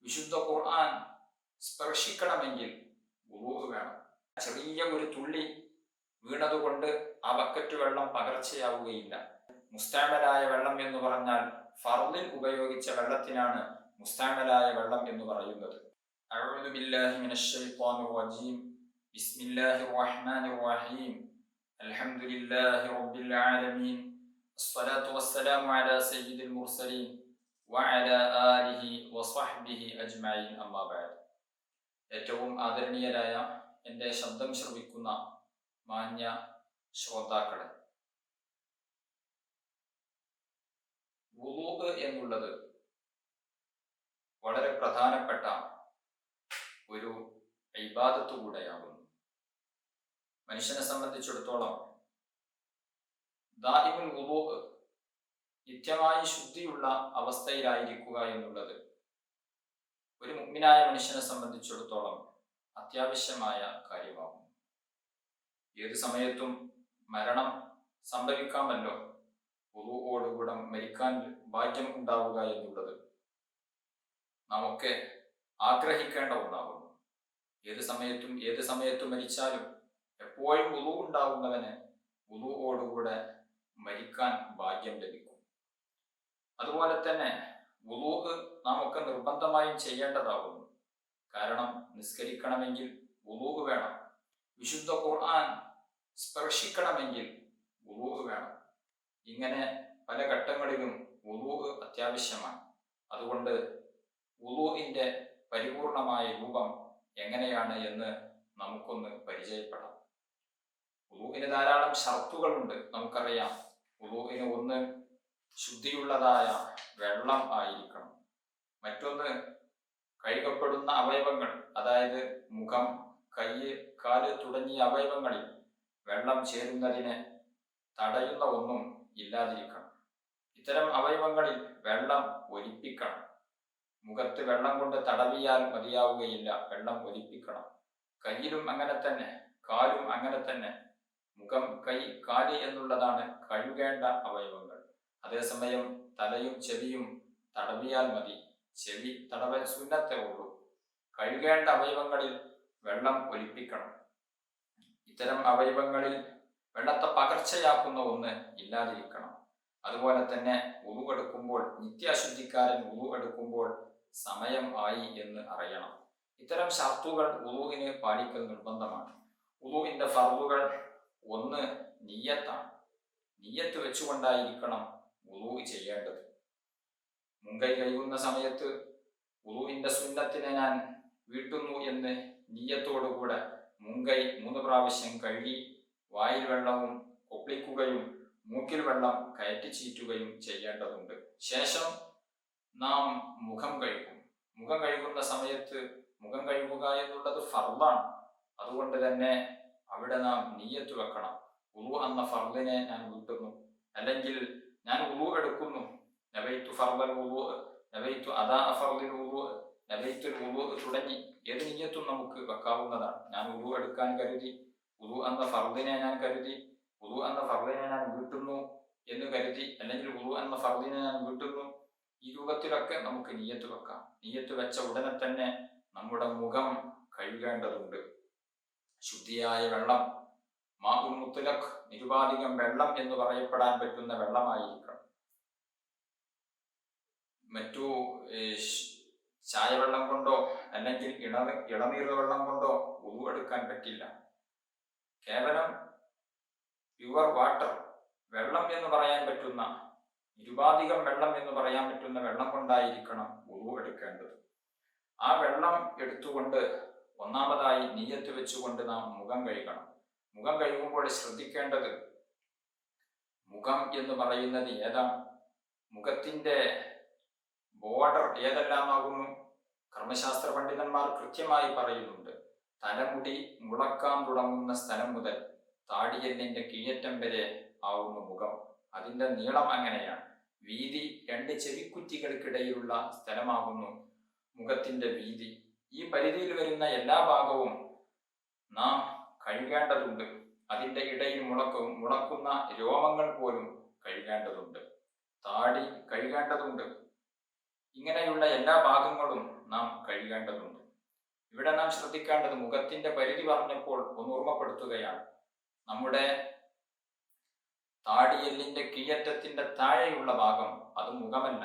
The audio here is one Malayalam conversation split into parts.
വിശുദ്ധ ഖുർആൻ സ്പർശിക്കണമെങ്കിൽ വുളൂ വേണം. ചെറിയ ഒരു തുള്ളി വീണതുകൊണ്ട് ആ ബക്കറ്റ് വെള്ളം പകർച്ചയാവുകയില്ല. മുസ്തഅമലായ വെള്ളം എന്ന് പറഞ്ഞാൽ ഫർളിൽ ഉപയോഗിച്ച വെള്ളത്തിനാണ് മുസ്തഅമലായ വെള്ളം എന്ന് പറയുന്നത്. അഊദു ബില്ലാഹി മിനശ് ശൈത്വാനിർ റജീം. ബിസ്മില്ലാഹിർ റഹ്മാനിർ റഹീം. അൽഹംദുലില്ലാഹി റബ്ബിൽ ആലമീൻ. അസ്സലാത്തു വസ്സലാമു അലാ സയ്യിദിൽ മുർസലീൻ വഅലാ ആലിഹി വസ്വഹ്ബിഹി അജ്മഈൻ. അമ്മാ ബഅദ്. ഏറ്റവും ആദരണീയരായ എൻ്റെ ശബ്ദം ശ്രവിക്കുന്ന മാന്യ ശ്രോതാക്കളെ, വുളൂ എന്നുള്ളത് വളരെ പ്രധാനപ്പെട്ട ഒരു ഇബാദത്ത് കൂടെയാകുന്നു. മനുഷ്യനെ സംബന്ധിച്ചിടത്തോളം ദാഇമുൽ വുളൂ, നിത്യമായി ശുദ്ധിയുള്ള അവസ്ഥയിലായിരിക്കുക എന്നുള്ളത് ഒരു മുഅ്മിനായ മനുഷ്യനെ സംബന്ധിച്ചിടത്തോളം അത്യാവശ്യമായ കാര്യമാകുന്നു. ഏത് സമയത്തും മരണം സംഭവിക്കാമല്ലോ. വുളൂഓടുകൂടെ മരിക്കാൻ ഭാഗ്യം ഉണ്ടാവുക എന്നുള്ളത് നാമൊക്കെ ആഗ്രഹിക്കേണ്ട ഒന്നാകുന്നു. ഏത് സമയത്തും മരിച്ചാലും എപ്പോഴും വുളൂ ഉണ്ടാവുന്നവന് വുളൂഓടുകൂടെ മരിക്കാൻ ഭാഗ്യം ലഭിക്കും. അതുപോലെ തന്നെ വുളൂ നാം ഒക്കെ നിർബന്ധമായും ചെയ്യേണ്ടതാകുന്നു. കാരണം നിസ്കരിക്കണമെങ്കിൽ വുളൂ വേണം. വിശുദ്ധ ഖുർആൻ സ്പർശിക്കണമെങ്കിൽ വുളൂ വേണം. ഇങ്ങനെ പല ഘട്ടങ്ങളിലും വുളൂ അത്യാവശ്യമാണ്. അതുകൊണ്ട് വുളൂഇന്റെ പരിപൂർണമായ രൂപം എങ്ങനെയാണ് എന്ന് നമുക്കൊന്ന് പരിചയപ്പെടാം. വുളൂഇന് ധാരാളം ഷർത്തുകളുണ്ട്. നമുക്കറിയാം, വുളൂഇന് ഒന്ന് ശുദ്ധിയുള്ളതായ വെള്ളം ആയിരിക്കണം. മറ്റൊന്ന് കഴുകപ്പെടുന്ന അവയവങ്ങൾ, അതായത് മുഖം, കൈ, കാല് തുടങ്ങിയ അവയവങ്ങളിൽ വെള്ളം ചേരുന്നതിനെ തടയുന്ന ഒന്നും ഇല്ലാതിരിക്കണം. ഇത്തരം അവയവങ്ങളിൽ വെള്ളം ഒലിപ്പിക്കണം. മുഖത്ത് വെള്ളം കൊണ്ട് തടവിയാൽ മതിയാവുകയില്ല, വെള്ളം ഒലിപ്പിക്കണം. കയ്യിലും അങ്ങനെ തന്നെ, കാലും അങ്ങനെ തന്നെ. മുഖം, കൈ, കാല് എന്നുള്ളതാണ് കഴുകേണ്ട അവയവങ്ങൾ. അതേസമയം തലയും ചെവിയും തടവിയാൽ മതി. ചെവി തടവൽ സുന്നത്തേ ഉള്ളൂ. കഴുകേണ്ട അവയവങ്ങളിൽ വെള്ളം ഒലിപ്പിക്കണം. ഇത്തരം അവയവങ്ങളിൽ വെള്ളത്തെ പകർച്ചയാക്കുന്ന ഒന്ന് ഇല്ലാതിരിക്കണം. അതുപോലെ തന്നെ വുളൂ എടുക്കുമ്പോൾ, നിത്യാശുദ്ധിക്കാരൻ വുളൂ എടുക്കുമ്പോൾ സമയം ആയി എന്ന് അറിയണം. ഇത്തരം ഷർത്തുകൾ വുളൂഇന് പാലിക്കൽ നിർബന്ധമാണ്. വുളൂഇന്റെ ഫർളുകൾ ഒന്ന് നിയ്യത്താണ്. നിയ്യത്ത് വെച്ചുകൊണ്ടായിരിക്കണം വുളൂ ചെയ്യേണ്ടത്. മുൻകൈ കഴുകുന്ന സമയത്ത് വുളൂഇന്റെ സുന്നത്തിനെ ഞാൻ വീട്ടുന്നു എന്ന് നിയ്യത്തോടുകൂടെ മുൻകൈ 3 പ്രാവശ്യം കഴുകി വായിൽ വെള്ളവും കൊപ്പിളിക്കുകയും മൂക്കിൽ വെള്ളം കയറ്റി ചീറ്റുകയും ചെയ്യേണ്ടതുണ്ട്. ശേഷം നാം മുഖം കഴുകും. മുഖം കഴുകുന്ന സമയത്ത് മുഖം കഴുകുക എന്നുള്ളത് ഫർളാണ്. അതുകൊണ്ട് തന്നെ അവിടെ നാം നിയ്യത്ത് വെക്കണം. വുളൂ എന്ന ഫർളിനെ ഞാൻ വീട്ടുന്നു, അല്ലെങ്കിൽ ഞാൻ വുളൂ എടുക്കുന്നു, നബൈത്തു ഫർളൽ വുളൂ, നബൈത്തു അദാ ഫർളിൽ വുളൂ, നബൈത്തുൽ വുളൂ തുടങ്ങി ഏത് നിയ്യത്തും നമുക്ക് വെക്കാവുന്നതാണ്. ഞാൻ വുളൂ എടുക്കാൻ കരുതി, വുളൂ എന്ന ഫർളിനെ ഞാൻ കരുതി, വുളൂ എന്ന ഫർളിനെ ഞാൻ വീട്ടുന്നു എന്ന് കരുതി, അല്ലെങ്കിൽ വുളൂ എന്ന ഫർളിനെ ഞാൻ വീട്ടുന്നു, ഈ രൂപത്തിലൊക്കെ നമുക്ക് നിയ്യത്ത് വെക്കാം. നിയ്യത്ത് വെച്ച ഉടനെ തന്നെ നമ്മുടെ മുഖം കഴുകേണ്ടതുണ്ട്. ശുദ്ധിയായ വെള്ളം, മാഉൽ മുത്ലഖ്, നിരുപാധികം വെള്ളം എന്ന് പറയപ്പെടാൻ പറ്റുന്ന വെള്ളമായിരിക്കണം. മറ്റു ചായവെള്ളം കൊണ്ടോ അല്ലെങ്കിൽ ഇളനീർ വെള്ളം കൊണ്ടോ വുളൂ എടുക്കാൻ പറ്റില്ല. കേവലം പ്യുവർ വാട്ടർ, വെള്ളം എന്ന് പറയാൻ പറ്റുന്ന, നിരുപാധികം വെള്ളം എന്ന് പറയാൻ പറ്റുന്ന വെള്ളം കൊണ്ടായിരിക്കണം വുളൂ എടുക്കേണ്ടത്. ആ വെള്ളം എടുത്തുകൊണ്ട് ഒന്നാമതായി നിയ്യത്ത് വെച്ചുകൊണ്ട് നാം മുഖം കഴുകണം. മുഖം കഴുകുമ്പോൾ ശ്രദ്ധിക്കേണ്ടത്, മുഖം എന്ന് പറയുന്നത് ഏതാണ്, മുഖത്തിന്റെ ബോർഡർ ഏതെല്ലാമാകുന്നു? കർമ്മശാസ്ത്ര പണ്ഡിതന്മാർ കൃത്യമായി പറയുന്നുണ്ട്. തലമുടി മുളക്കാൻ തുടങ്ങുന്ന സ്ഥലം മുതൽ താടിയെല്ലിന്റെ കീഴറ്റം വരെ ആവുന്നു മുഖം. അതിന്റെ നീളം അങ്ങനെയാണ്. വീതി 2 ചെവിക്കുറ്റികൾക്കിടയിലുള്ള സ്ഥലമാകുന്നു മുഖത്തിന്റെ വീതി. ഈ പരിധിയിൽ വരുന്ന എല്ലാ ഭാഗവും നാം കഴുകേണ്ടതുണ്ട്. അതിന്റെ ഇടയിൽ മുളക്കുന്ന രോമങ്ങൾ പോലും കഴുകേണ്ടതുണ്ട്. താടി കഴുകേണ്ടതുണ്ട്. ഇങ്ങനെയുള്ള എല്ലാ ഭാഗങ്ങളും നാം കഴുകേണ്ടതുണ്ട്. ഇവിടെ നാം ശ്രദ്ധിക്കേണ്ടത്, മുഖത്തിന്റെ പരിധി പറഞ്ഞപ്പോൾ ഒന്ന് ഓർമ്മപ്പെടുത്തുകയാണ്. നമ്മുടെ താടിയെല്ലിന്റെ കീഴറ്റത്തിന്റെ താഴെയുള്ള ഭാഗം അത് മുഖമല്ല.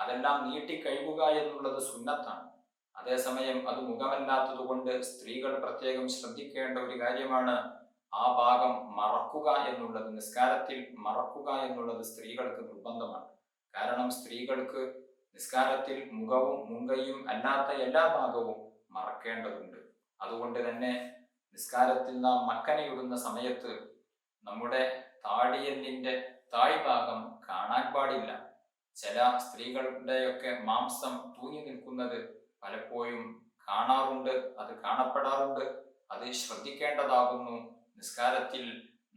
അതെല്ലാം നീട്ടി കഴുകുക എന്നുള്ളത് സുന്നത്താണ്. അതേസമയം അത് മുഖമല്ലാത്തത് കൊണ്ട് സ്ത്രീകൾ പ്രത്യേകം ശ്രദ്ധിക്കേണ്ട ഒരു കാര്യമാണ് ആ ഭാഗം മറക്കുക എന്നുള്ളത്. നിസ്കാരത്തിൽ മറക്കുക എന്നുള്ളത് സ്ത്രീകൾക്ക് നിർബന്ധമാണ്. കാരണം സ്ത്രീകൾക്ക് നിസ്കാരത്തിൽ മുഖവും മുൻകൈയും അല്ലാത്ത എല്ലാ ഭാഗവും മറക്കേണ്ടതുണ്ട്. അതുകൊണ്ട് തന്നെ നിസ്കാരത്തിൽ നാം മക്കനയിടുന്ന സമയത്ത് നമ്മുടെ താടിയെല്ലിന്റെ താഴ്ഭാഗം കാണാൻ പാടില്ല. ചില സ്ത്രീകളുടെയൊക്കെ മാംസം തൂങ്ങി നിൽക്കുന്നത് പലപ്പോഴും കാണാറുണ്ട്, അത് കാണപ്പെടാറുണ്ട്. അത് ശ്രദ്ധിക്കേണ്ടതാകുന്നു. നിസ്കാരത്തിൽ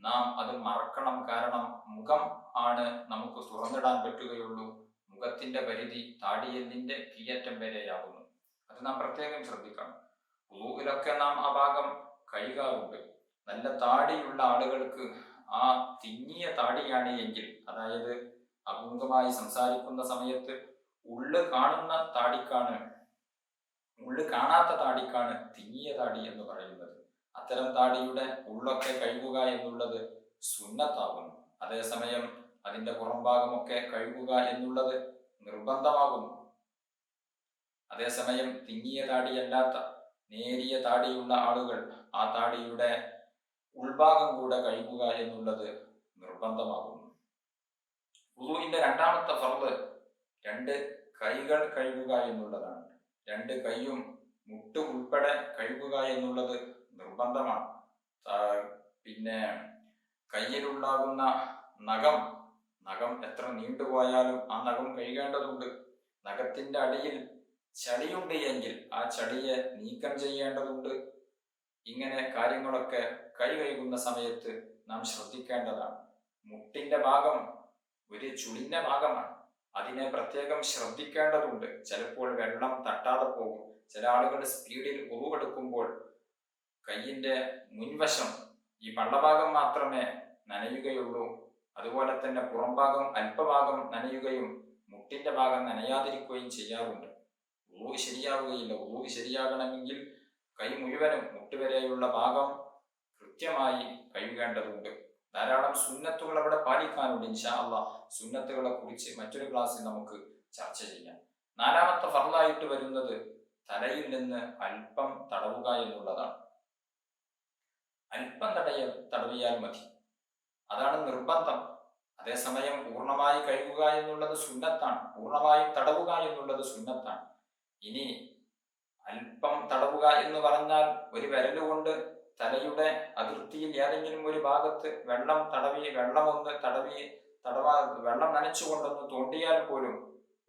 നാം അത് മറക്കണം. കാരണം മുഖം ആണ് നമുക്ക് തുറന്നിടാൻ പറ്റുകയുള്ളൂ. മുഖത്തിന്റെ പരിധി താടിയെല്ലിന്റെ കീഴറ്റം വരെയാകുന്നു. അത് നാം പ്രത്യേകം ശ്രദ്ധിക്കണം. വുളുവിലൊക്കെ നാം ആ ഭാഗം കഴുകാറുണ്ട്. നല്ല താടിയുള്ള ആളുകൾക്ക് ആ തിങ്ങിയ താടിയാണ് എങ്കിൽ, അതായത് അഭിമുഖമായി സംസാരിക്കുന്ന സമയത്ത് ഉള്ളു കാണാത്ത താടിക്കാണ് തിങ്ങിയ താടി എന്ന് പറയുന്നത്. അത്തരം താടിയുടെ ഉള്ളൊക്കെ കഴുകുക എന്നുള്ളത് സുന്നത്താകുന്നു. അതേസമയം അതിന്റെ പുറംഭാഗമൊക്കെ കഴുകുക എന്നുള്ളത് നിർബന്ധമാകുന്നു. അതേസമയം തിങ്ങിയ താടിയല്ലാത്ത നേരിയ താടിയുള്ള ആളുകൾ ആ താടിയുടെ ഉൾഭാഗം കൂടെ കഴുകുക എന്നുള്ളത് നിർബന്ധമാകുന്നു. വുളുഇന്റെ രണ്ടാമത്തെ ഫർള് രണ്ട് കൈകൾ കഴുകുക എന്നുള്ളതാണ്. രണ്ട് കൈയും മുട്ട് ഉൾപ്പെടെ കഴുകുക എന്നുള്ളത് നിർബന്ധമാണ്. പിന്നെ കയ്യിലുണ്ടാകുന്ന നഖം എത്ര നീണ്ടുപോയാലും ആ നഖം കഴുകേണ്ടതുണ്ട്. നഖത്തിന്റെ അടിയിൽ ചളിയുണ്ട് എങ്കിൽ ആ ചളിയെ നീക്കം ചെയ്യേണ്ടതുണ്ട്. ഇങ്ങനെ കാര്യങ്ങളൊക്കെ കൈ കഴുകുന്ന സമയത്ത് നാം ശ്രദ്ധിക്കേണ്ടതാണ്. മുട്ടിന്റെ ഭാഗം ഒരു ചുളിഞ്ഞ ഭാഗമാണ്. അതിനെ പ്രത്യേകം ശ്രദ്ധിക്കേണ്ടതുണ്ട്. ചിലപ്പോൾ വെള്ളം തട്ടാതെ പോകും. ചില ആളുകൾ സ്പീഡിൽ ഉറുവെടുക്കുമ്പോൾ കയ്യിന്റെ മുൻവശം, ഈ പള്ളഭാഗം മാത്രമേ നനയുകയുള്ളൂ. അതുപോലെ തന്നെ പുറംഭാഗം അല്പഭാഗം നനയുകയും മുട്ടിന്റെ ഭാഗം നനയാതിരിക്കുകയും ചെയ്യാറുണ്ട്. ഉളു ശരിയാവുകയില്ല. ഉളു ശരിയാകണമെങ്കിൽ കൈ മുഴുവനും മുട്ടുവരെയുള്ള ഭാഗം കൃത്യമായി കഴുകേണ്ടതുണ്ട്. ധാരാളം സുന്നത്തുകൾ അവിടെ പാലിക്കാനുണ്ട്. ഇൻഷാ അല്ലാഹ് സുന്നത്തുകളെ കുറിച്ച് മറ്റൊരു ക്ലാസ്സിൽ നമുക്ക് ചർച്ച ചെയ്യാം. നാലാമത്തെ ഫർളായിട്ട് വരുന്നത് തലയിൽ നിന്ന് അല്പം തടവുക എന്നുള്ളതാണ്. അല്പം തടവിയാൽ മതി, അതാണ് നിർബന്ധം. അതേസമയം പൂർണ്ണമായി കഴുകുക എന്നുള്ളത് സുന്നത്താണ്. പൂർണ്ണമായും തടവുക എന്നുള്ളത് സുന്നത്താണ്. ഇനി അല്പം തടവുക എന്ന് പറഞ്ഞാൽ ഒരു വിരലുകൊണ്ട് തലയുടെ അതിർത്തിയിൽ ഏതെങ്കിലും ഒരു ഭാഗത്ത് വെള്ളം നനച്ചുകൊണ്ടൊന്ന് തോണ്ടിയാൽ പോലും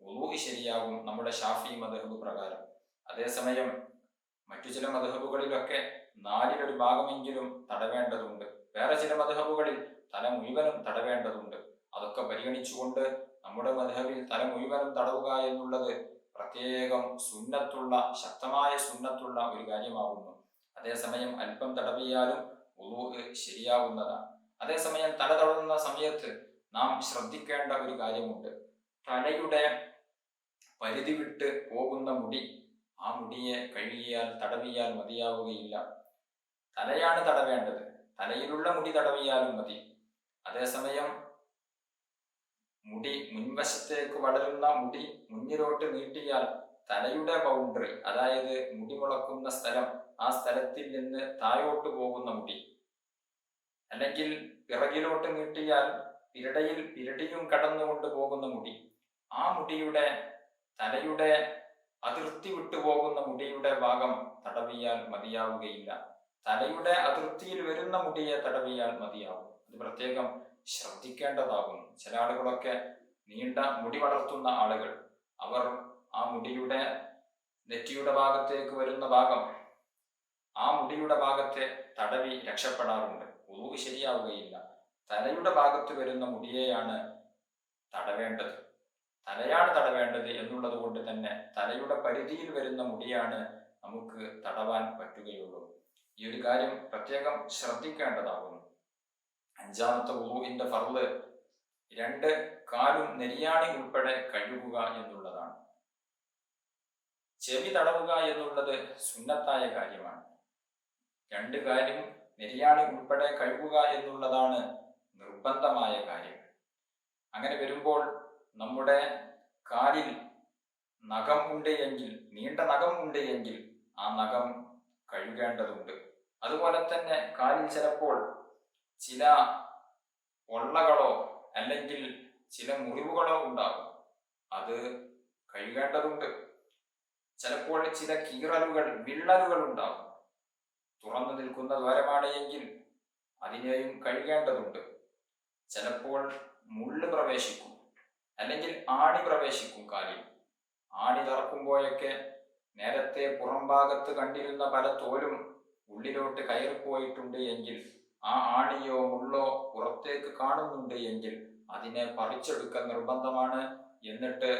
വുളു ശരിയാകും നമ്മുടെ ഷാഫി മദ്ഹബ് പ്രകാരം. അതേസമയം മറ്റു ചില മദ്ഹബുകളിലൊക്കെ 1/4 ഭാഗമെങ്കിലും തടവേണ്ടതുണ്ട്. വേറെ ചില മദ്ഹബുകളിൽ തല മുഴുവനും തടവേണ്ടതുണ്ട്. അതൊക്കെ പരിഗണിച്ചുകൊണ്ട് നമ്മുടെ മദ്ഹബിൽ തല മുഴുവനും തടവുക എന്നുള്ളത് പ്രത്യേകം ശക്തമായ സുന്നത്തുള്ള ഒരു കാര്യമാകുന്നു. അതേസമയം അല്പം തടവിയാലും വുളു ശരിയാവുന്നതാണ്. അതേസമയം തല തടവുന്ന സമയത്ത് നാം ശ്രദ്ധിക്കേണ്ട ഒരു കാര്യമുണ്ട്. തലയുടെ പരിധി വിട്ട് പോകുന്ന മുടി, ആ മുടിയെ തടവിയാൽ മതിയാവുകയില്ല. തലയാണ് തടവേണ്ടത്. തലയിലുള്ള മുടി തടവിയാലും മതി. അതേസമയം മുടി മുൻവശത്തേക്ക് വളരുന്ന മുടി മുന്നിലോട്ട് നീട്ടിയാൽ തലയുടെ ബൗണ്ടറി, അതായത് മുടി മുളക്കുന്ന സ്ഥലം, ആ സ്ഥലത്തിൽ നിന്ന് താഴോട്ട് പോകുന്ന മുടി, അല്ലെങ്കിൽ പിറകിലോട്ട് നീട്ടിയാൽ പിരടിയും കടന്നുകൊണ്ട് പോകുന്ന മുടി, ആ മുടിയുടെ തലയുടെ അതിർത്തി വിട്ടുപോകുന്ന മുടിയുടെ ഭാഗം തടവിയാൽ മതിയാവുകയില്ല. തലയുടെ അതിർത്തിയിൽ വരുന്ന മുടിയെ തടവിയാൽ മതിയാവും. ഇത് പ്രത്യേകം ശ്രദ്ധിക്കേണ്ടതാകുന്നു. ചില ആളുകളൊക്കെ നീണ്ട മുടി വളർത്തുന്ന ആളുകൾ, അവർ ആ മുടിയുടെ നെറ്റിയുടെ ഭാഗത്തേക്ക് വരുന്ന ഭാഗം, ആ മുടിയുടെ ഭാഗത്തെ തടവി രക്ഷപ്പെടാറുണ്ട്. വുളു ശരിയാവുകയില്ല. തലയുടെ ഭാഗത്ത് വരുന്ന മുടിയെയാണ് തടവേണ്ടത്. തലയാണ് തടവേണ്ടത് എന്നുള്ളത് കൊണ്ട് തന്നെ തലയുടെ പരിധിയിൽ വരുന്ന മുടിയാണ് നമുക്ക് തടവാൻ പറ്റുകയുള്ളൂ. ഈ ഒരു കാര്യം പ്രത്യേകം ശ്രദ്ധിക്കേണ്ടതാകുന്നു. അഞ്ചാമത്തെ വുളുഇന്റെ ഫർള് 2 കാലും നെരിയാണി ഉൾപ്പെടെ കഴുകുക എന്നുള്ളതാണ്. ചെവി തടവുക എന്നുള്ളത് സുന്നത്തായ കാര്യമാണ്. രണ്ട് കാര്യം നെരിയാണി ഉൾപ്പെടെ കഴുകുക എന്നുള്ളതാണ് നിർബന്ധമായ കാര്യം. അങ്ങനെ വരുമ്പോൾ നമ്മുടെ കാലിൽ നഖം ഉണ്ട് എങ്കിൽ, നീണ്ട നഖം ഉണ്ട് എങ്കിൽ ആ നഖം കഴുകേണ്ടതുണ്ട്. അതുപോലെ തന്നെ കാലിൽ ചിലപ്പോൾ ചില പൊള്ളകളോ അല്ലെങ്കിൽ ചില മുറിവുകളോ ഉണ്ടാകും, അത് കഴുകേണ്ടതുണ്ട്. ചിലപ്പോൾ ചില കീറലുകൾ, വിള്ളലുകൾ ഉണ്ടാകും. തുറന്നു നിൽക്കുന്ന ദ്വാരമാണ് എങ്കിൽ അതിനെയും കഴുകേണ്ടതുണ്ട്. ചിലപ്പോൾ മുള്ള് പ്രവേശിക്കും അല്ലെങ്കിൽ ആണി പ്രവേശിക്കും കാലിൽ. ആണി തറക്കുമ്പോഴൊക്കെ നേരത്തെ പുറം ഭാഗത്ത് കണ്ടിരുന്ന പല തോലും ഉള്ളിലോട്ട് കയറിപ്പോയിട്ടുണ്ട് എങ്കിൽ, ആ ആണിയോ മുള്ളോ പുറത്തേക്ക് കാണുന്നുണ്ട് എങ്കിൽ അതിനെ പറിച്ചെടുക്കൽ നിർബന്ധമാണ്. എന്നിട്ട്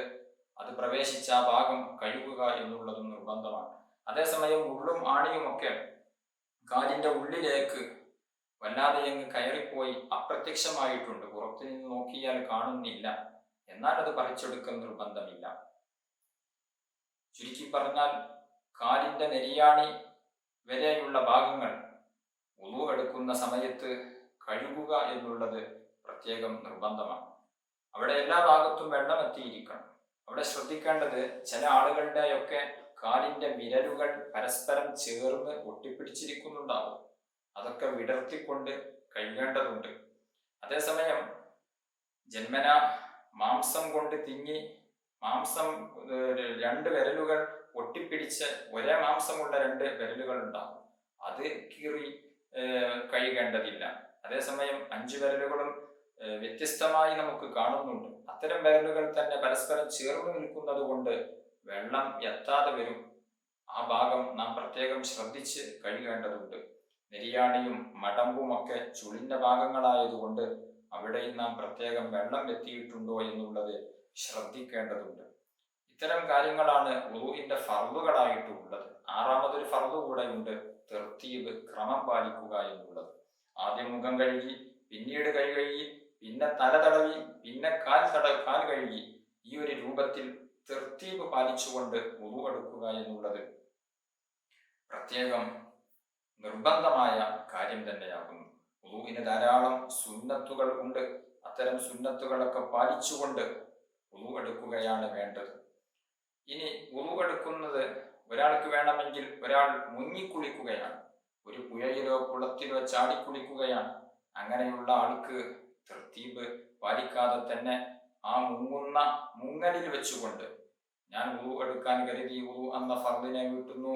അത് പ്രവേശിച്ച ആ ഭാഗം കഴുകുക എന്നുള്ളതും നിർബന്ധമാണ്. അതേസമയം മുള്ളും ആണിയുമൊക്കെ കാലിന്റെ ഉള്ളിലേക്ക് വല്ലാതെ അങ്ങ് കയറിപ്പോയി അപ്രത്യക്ഷമായിട്ടുണ്ട്, പുറത്തു നിന്ന് നോക്കിയാൽ കാണുന്നില്ല, എന്നാൽ അത് പറിച്ചെടുക്കൽ നിർബന്ധമില്ല. ചുരുക്കി പറഞ്ഞാൽ കാലിന്റെ നെരിയാണി വരെയുള്ള ഭാഗങ്ങൾ വുളു എടുക്കുന്ന സമയത്ത് കഴുകുക എന്നുള്ളത് പ്രത്യേകം നിർബന്ധമാണ്. അവിടെ എല്ലാ ഭാഗത്തും വെള്ളം എത്തിയിരിക്കണം. അവിടെ ശ്രദ്ധിക്കേണ്ടത്, ചില ആളുകളുടെയൊക്കെ കാലിന്റെ വിരലുകൾ പരസ്പരം ചേർന്ന് ഒട്ടിപ്പിടിച്ചിരിക്കുന്നുണ്ടാവും. അതൊക്കെ വിടർത്തിക്കൊണ്ട് കഴുകേണ്ടതുണ്ട്. അതേസമയം ജന്മന മാംസം കൊണ്ട് തിങ്ങി മാംസം രണ്ട് വിരലുകൾ ഒട്ടിപ്പിടിച്ച് ഒരേ മാംസമുള്ള രണ്ട് വിരലുകൾ ഉണ്ടാകും, അത് കീറി കഴുകേണ്ടതില്ല. അതേസമയം 5 വിരലുകളും വ്യത്യസ്തമായി നമുക്ക് കാണുന്നുണ്ട്. അത്തരം വിരലുകൾ തന്നെ പരസ്പരം ചേർന്ന് നിൽക്കുന്നത് കൊണ്ട് വെള്ളം എത്താതെ വരും. ആ ഭാഗം നാം പ്രത്യേകം ശ്രദ്ധിച്ച് കഴുകേണ്ടതുണ്ട്. നെരിയാണിയും മടമ്പും ഒക്കെ ചുളിഞ്ഞ ഭാഗങ്ങളായതുകൊണ്ട് അവിടെയും നാം പ്രത്യേകം വെള്ളം എത്തിയിട്ടുണ്ടോ എന്നുള്ളത് ശ്രദ്ധിക്കേണ്ടതുണ്ട്. ഇത്തരം കാര്യങ്ങളാണ് വുളൂഇന്റെ ഫർളുകളായിട്ടുള്ളത്. 6ാമതൊരു ഫർള് കൂടെ ഉണ്ട്, തർത്തീബ്, ക്രമം പാലിക്കുക എന്നുള്ളത്. ആദ്യം മുഖം കഴുകി, പിന്നീട് കൈ കഴുകി, പിന്നെ തല തടവി, പിന്നെ കാൽ കഴുകി. ഈ ഒരു രൂപത്തിൽ തർത്തീബ് പാലിച്ചുകൊണ്ട് വുളു എടുക്കുക എന്നുള്ളത് പ്രത്യേകം നിർബന്ധമായ കാര്യം തന്നെയാകുന്നു. വുളുവിന് ധാരാളം സുന്നത്തുകൾ ഉണ്ട്. അത്തരം സുന്നത്തുകളൊക്കെ പാലിച്ചുകൊണ്ട് വുളു എടുക്കുകയാണ് വേണ്ടത്. ഇനി വുളു എടുക്കുന്നത് ഒരാൾക്ക് വേണമെങ്കിൽ ഒരാൾ മുങ്ങിക്കുളിക്കുകയാണ്, ഒരു പുഴയിലോ കുളത്തിലോ ചാടിക്കുളിക്കുകയാണ്. അങ്ങനെയുള്ള ആൾക്ക് തർത്തീബ് പാലിക്കാതെ തന്നെ ആ മുങ്ങലിൽ വെച്ചുകൊണ്ട് ഞാൻ വുളു എടുക്കാൻ കരുതി വുളു എന്ന ഫർദിനെ വീട്ടുന്നു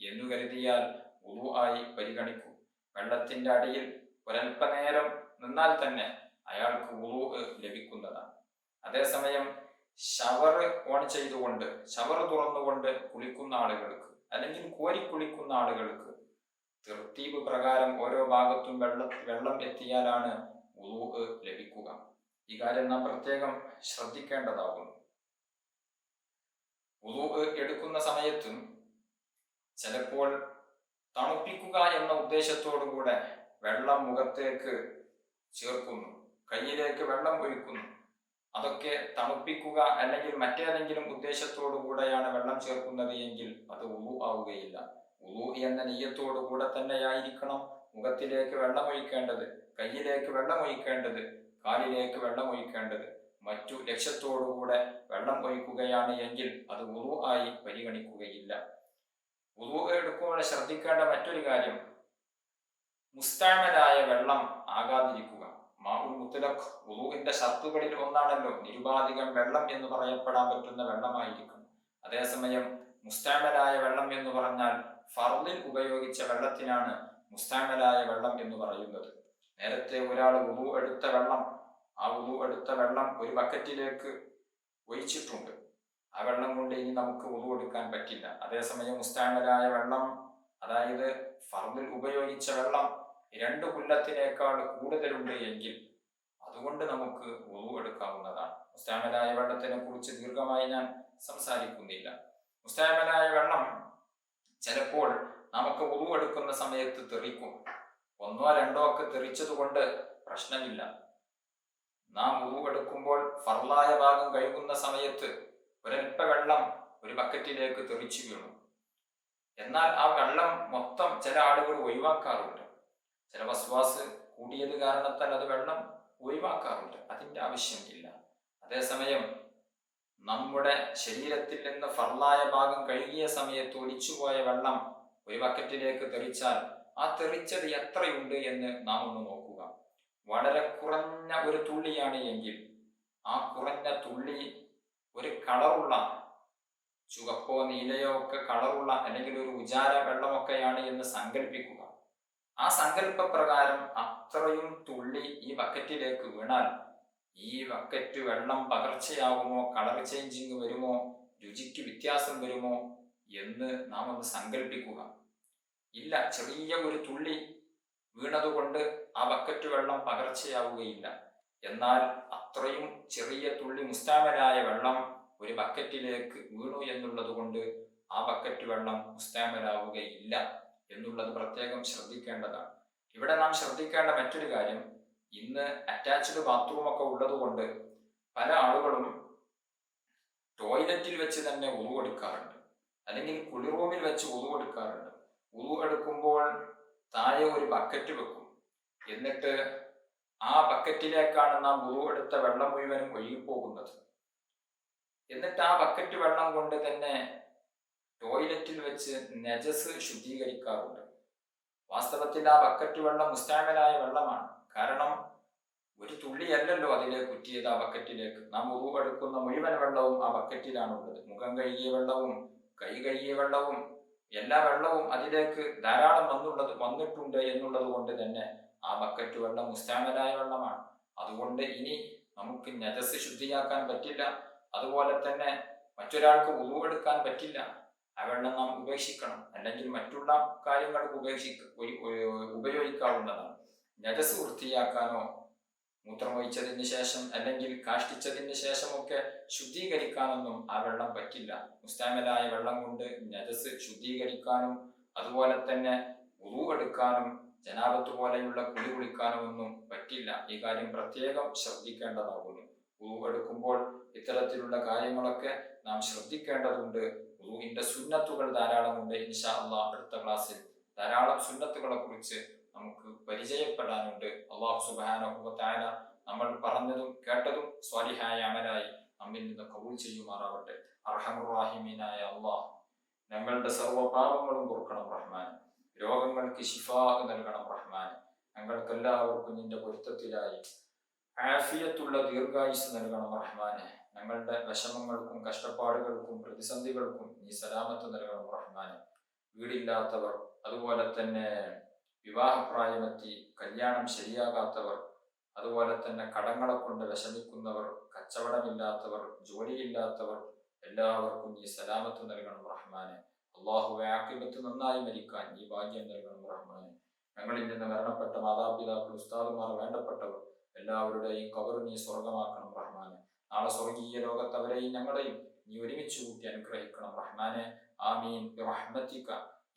എന്ന് കരുതിയാൽ വുളു ആയി പരിഗണിക്കും. വെള്ളത്തിന്റെ അടിയിൽ ഒരൽപ്പനേരം നിന്നാൽ തന്നെ അയാൾക്ക് വുളു ലഭിക്കുന്നതാണ്. അതേസമയം ഷവർ ഓൺ ചെയ്തുകൊണ്ട്, ഷവർ തുറന്നുകൊണ്ട് കുളിക്കുന്ന ആളുകൾക്ക് അല്ലെങ്കിൽ കോരി കുളിക്കുന്ന ആളുകൾക്ക് തർത്തീബ് പ്രകാരം ഓരോ ഭാഗത്തും വെള്ളം എത്തിയാലാണ് വുളു ലഭിക്കുക. ഈ കാര്യം നാം പ്രത്യേകം ശ്രദ്ധിക്കേണ്ടതാകുന്നു. വുളു എടുക്കുന്ന സമയത്തും ചിലപ്പോൾ തണുപ്പിക്കുക എന്ന ഉദ്ദേശത്തോടുകൂടെ വെള്ളം മുഖത്തേക്ക് ചേർക്കുന്നു, കയ്യിലേക്ക് വെള്ളം ഒഴിക്കുന്നു. അതൊക്കെ തണുപ്പിക്കുക അല്ലെങ്കിൽ മറ്റേതെങ്കിലും ഉദ്ദേശത്തോടു കൂടെയാണ് വെള്ളം ചേർക്കുന്നത് എങ്കിൽ അത് വുളു ആവുകയില്ല. വുളു എന്ന നിയ്യത്തോടു കൂടെ തന്നെയായിരിക്കണം മുഖത്തിലേക്ക് വെള്ളം ഒഴിക്കേണ്ടത്, കയ്യിലേക്ക് വെള്ളം ഒഴിക്കേണ്ടത്, കാലിലേക്ക് വെള്ളം ഒഴിക്കേണ്ടത്. മറ്റു ലക്ഷ്യത്തോടുകൂടെ വെള്ളം ഒഴിക്കുകയാണ് എങ്കിൽ അത് വുളു ആയി പരിഗണിക്കുകയില്ല. വുളു എടുക്കുമ്പോൾ ശ്രദ്ധിക്കേണ്ട മറ്റൊരു കാര്യം, മുസ്തഅമലായ വെള്ളം ആകാതിരിക്കുക. മാഉൽ മുത്ലഖ് വുളുഇന്റെ ഷർത്തുകളിൽ ഒന്നാണല്ലോ, നിരുപാധികം വെള്ളം എന്ന് പറയപ്പെടാൻ പറ്റുന്ന വെള്ളമായിരിക്കും. അതേസമയം മുസ്തഅമലായ വെള്ളം എന്ന് പറഞ്ഞാൽ ഫർദിൽ ഉപയോഗിച്ച വെള്ളത്തിനാണ് മുസ്തഅമലായ വെള്ളം എന്ന് പറയുന്നത്. നേരത്തെ ഒരാൾ വുളു എടുത്ത വെള്ളം, ആ വുളു എടുത്ത വെള്ളം ഒരു ബക്കറ്റിലേക്ക് ഒഴിച്ചിട്ടുണ്ട്. ആ വെള്ളം കൊണ്ട് ഇനി നമുക്ക് വുളു എടുക്കാൻ പറ്റില്ല. അതേസമയം മുസ്തഅമലായ വെള്ളം, അതായത് ഫർദിൽ ഉപയോഗിച്ച വെള്ളം 2 കുല്ലത്തിനേക്കാൾ കൂടുതലുണ്ട് എങ്കിൽ അതുകൊണ്ട് നമുക്ക് വുളു എടുക്കാവുന്നതാണ്. മുസ്തഅമലായ വെള്ളത്തിനെ കുറിച്ച് ദീർഘമായി ഞാൻ സംസാരിക്കുന്നില്ല. മുസ്തഅമലായ വെള്ളം ചിലപ്പോൾ നമുക്ക് വുളു എടുക്കുന്ന സമയത്ത് തെറിക്കും. 1 or 2 ഒക്കെ തെറിച്ചത് കൊണ്ട് പ്രശ്നമില്ല. നാം വുളു എടുക്കുമ്പോൾ ഫർളായ ഭാഗം കഴുകുന്ന സമയത്ത് ഒരൽപ്പ വെള്ളം ഒരു ബക്കറ്റിലേക്ക് തെറിച്ചു വീണു. എന്നാൽ ആ വെള്ളം മൊത്തം ചില ആളുകൾ ഒഴിവാക്കാറുണ്ട്. ചില വസ്വാസ് കൂടിയത് കാരണത്താൽ അത് വെള്ളം ഒഴിവാക്കാറുണ്ട്. അതിൻ്റെ ആവശ്യമില്ല. അതേസമയം നമ്മുടെ ശരീരത്തിൽ നിന്ന് ഫർളായ ഭാഗം കഴുകിയ സമയത്ത് ഒലിച്ചുപോയ വെള്ളം ഒരു ബക്കറ്റിലേക്ക് തെറിച്ചാൽ ആ തെറിച്ചത് എത്രയുണ്ട് എന്ന് നാം ഒന്ന് നോക്കുക. വളരെ കുറഞ്ഞ ഒരു തുള്ളിയാണ് എങ്കിൽ ആ കുറഞ്ഞ തുള്ളി ഒരു കളറുള്ള ചുവപ്പോ നീലയോ ഒക്കെ കളറുള്ള അല്ലെങ്കിൽ ഒരു ഉജാല വെള്ളമൊക്കെയാണ് എന്ന് സങ്കല്പിക്കുക. ആ സങ്കല്പ പ്രകാരം അത്രയും തുള്ളി ഈ ബക്കറ്റിലേക്ക് വീണാൽ ഈ ബക്കറ്റ് വെള്ളം പകർച്ചയാകുമോ, കളർ ചേഞ്ചിങ് വരുമോ, രുചിക്ക് വ്യത്യാസം വരുമോ എന്ന് നാം ഒന്ന് സങ്കല്പിക്കുക. ഇല്ല, ചെറിയ ഒരു തുള്ളി വീണതുകൊണ്ട് ആ ബക്കറ്റ് വെള്ളം പകർച്ചയാവുകയില്ല. എന്നാൽ അത്രയും ചെറിയ തുള്ളി മുസ്താമലായ വെള്ളം ഒരു ബക്കറ്റിലേക്ക് വീണു എന്നുള്ളത് കൊണ്ട് ആ ബക്കറ്റ് വെള്ളം മുസ്താമലാവുകയില്ല എന്നുള്ളത് പ്രത്യേകം ശ്രദ്ധിക്കേണ്ടതാണ്. ഇവിടെ നാം ശ്രദ്ധിക്കേണ്ട മറ്റൊരു കാര്യം, ഇന്ന് അറ്റാച്ച്ഡ് ബാത്റൂമൊക്കെ ഉള്ളത് കൊണ്ട് പല ആളുകളും ടോയ്ലറ്റിൽ വെച്ച് തന്നെ ഉളു എടുക്കാറുണ്ട്, അല്ലെങ്കിൽ കുളിറൂമിൽ വെച്ച് ഉളു എടുക്കാറുണ്ട്. ഉളു എടുക്കുമ്പോൾ താഴെ ഒരു ബക്കറ്റ് വെക്കും. എന്നിട്ട് ആ ബക്കറ്റിലേക്കാണ് നാം ഉളു എടുത്ത വെള്ളം മുഴുവനും ഒഴുകിപ്പോകുന്നത്. എന്നിട്ട് ആ ബക്കറ്റ് വെള്ളം കൊണ്ട് തന്നെ ടോയ്ലറ്റിൽ വെച്ച് നജസ് ശുദ്ധീകരിക്കാറുണ്ട്. വാസ്തവത്തിൽ ആ ബക്കറ്റ് വെള്ളം മുസ്താമലായ വെള്ളമാണ്. കാരണം ഒരു തുള്ളിയല്ലല്ലോ അതിലേക്ക് കുറ്റിയത്. ആ ബക്കറ്റിലേക്ക് നാം ഉളു എടുക്കുന്ന മുഴുവൻ വെള്ളവും ആ ബക്കറ്റിലാണ് ഉള്ളത്. മുഖം കഴുകിയ വെള്ളവും കൈ കഴുകിയ വെള്ളവും എല്ലാ വെള്ളവും അതിലേക്ക് ധാരാളം വന്നിട്ടുണ്ട് എന്നുള്ളത് കൊണ്ട് തന്നെ ആ ബക്കറ്റ് വെള്ളം മുസ്താമലായ വെള്ളമാണ്. അതുകൊണ്ട് ഇനി നമുക്ക് നജസ് ശുദ്ധിയാക്കാൻ പറ്റില്ല. അതുപോലെ തന്നെ മറ്റൊരാൾക്ക് ഉളു എടുക്കാൻ പറ്റില്ല. ആ വെള്ളം നാം ഉപേക്ഷിക്കണം, അല്ലെങ്കിൽ മറ്റുള്ള കാര്യങ്ങൾക്ക് ഉപയോഗിക്കാവുന്നതാണ്. നജസ് വൃത്തിയാക്കാനോ മൂത്രമൊഴിച്ചതിന് ശേഷം അല്ലെങ്കിൽ കാഷ്ടിച്ചതിന് ശേഷമൊക്കെ ശുദ്ധീകരിക്കാനൊന്നും ആ വെള്ളം പറ്റില്ല. മുസ്താമലായ വെള്ളം കൊണ്ട് നജസ് ശുദ്ധീകരിക്കാനും അതുപോലെ തന്നെ വുളു എടുക്കാനും ജനാബത്ത് പോലെയുള്ള കുളി കുളിക്കാനും ഒന്നും പറ്റില്ല. ഈ കാര്യം പ്രത്യേകം ശ്രദ്ധിക്കേണ്ടതാകുന്നു. വുളു എടുക്കുമ്പോൾ ഇത്തരത്തിലുള്ള കാര്യങ്ങളൊക്കെ നാം ശ്രദ്ധിക്കേണ്ടതുണ്ട്. വുളുവിന്റെ സുന്നത്തുകൾ ധാരാളമുണ്ട്. ഇൻഷാ അല്ലാഹ് അടുത്ത ക്ലാസ്സിൽ ധാരാളം സുന്നത്തുകളെ കുറിച്ച് നമുക്ക് പരിചയപ്പെടാനുണ്ട്. അല്ലാഹു സുബ്ഹാനഹു വ തആല നമ്മൾ പറഞ്ഞതും കേട്ടതും സ്വാലിഹായ അമലായി നമ്മിൽ നിന്ന് കബൂൽ ചെയ്യുമാറാവട്ടെ. അർഹമുർ റഹീമീനായ അല്ലാഹ് ഞങ്ങളുടെ സർവ്വ പാപങ്ങളും പൊറുക്കണം റഹ്മാൻ. രോഗങ്ങൾക്ക് ശിഫാ നൽകണം റഹ്മാൻ. ഞങ്ങൾക്കെല്ലാവർക്കും നിന്റെ പൊരുത്തത്തിലായി ആഫിയത്തുള്ള ദീർഘായുസ് നൽകണം റഹ്മാനെ. ഞങ്ങളുടെ വിഷമങ്ങൾക്കും കഷ്ടപ്പാടുകൾക്കും പ്രതിസന്ധികൾക്കും നീ സലാമത്ത് നൽകണം റഹ്മാനെ. വീടില്ലാത്തവർ, അതുപോലെ തന്നെ വിവാഹപ്രായമെത്തി കല്യാണം ശരിയാകാത്തവർ, അതുപോലെ തന്നെ കടങ്ങളെ കൊണ്ട് വിഷമിക്കുന്നവർ, കച്ചവടമില്ലാത്തവർ, ജോലിയില്ലാത്തവർ, എല്ലാവർക്കും നീ സലാമത്ത് നൽകണം റഹ്മാനെ. അള്ളാഹുവെ ആഖിബത്ത് നന്നായി മരിക്കാൻ നീ ഭാഗ്യം നൽകണം റഹ്മാനെ. ഞങ്ങളിൽ നിന്ന് മരണപ്പെട്ട മാതാപിതാക്കൾ, ഉസ്താദുമാർ, വേണ്ടപ്പെട്ടവർ എല്ലാവരുടെയും ഖബർ നീ സ്വർഗമാക്കണം റഹ്മാനെ. നാളെ സ്വർഗീയ ലോകത്ത് അവരെയും ഞങ്ങളെയും നീ ഒരുമിച്ച് കൂട്ടി അനുഗ്രഹിക്കണം റഹ്മാനെ. ആമീൻ ബിറഹ്മതിക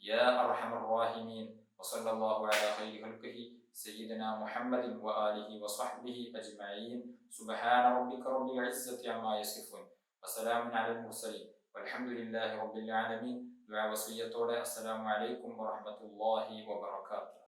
യാ അർഹമർ റഹീമീൻ. وصلى الله على خير خلقه سيدنا محمد وآله وصحبه أجمعين. سبحان ربك رب العزة عما يصفون وسلام على المرسلين والحمد لله رب العالمين. دعاء وصية السلام عليكم ورحمة الله وبركاته.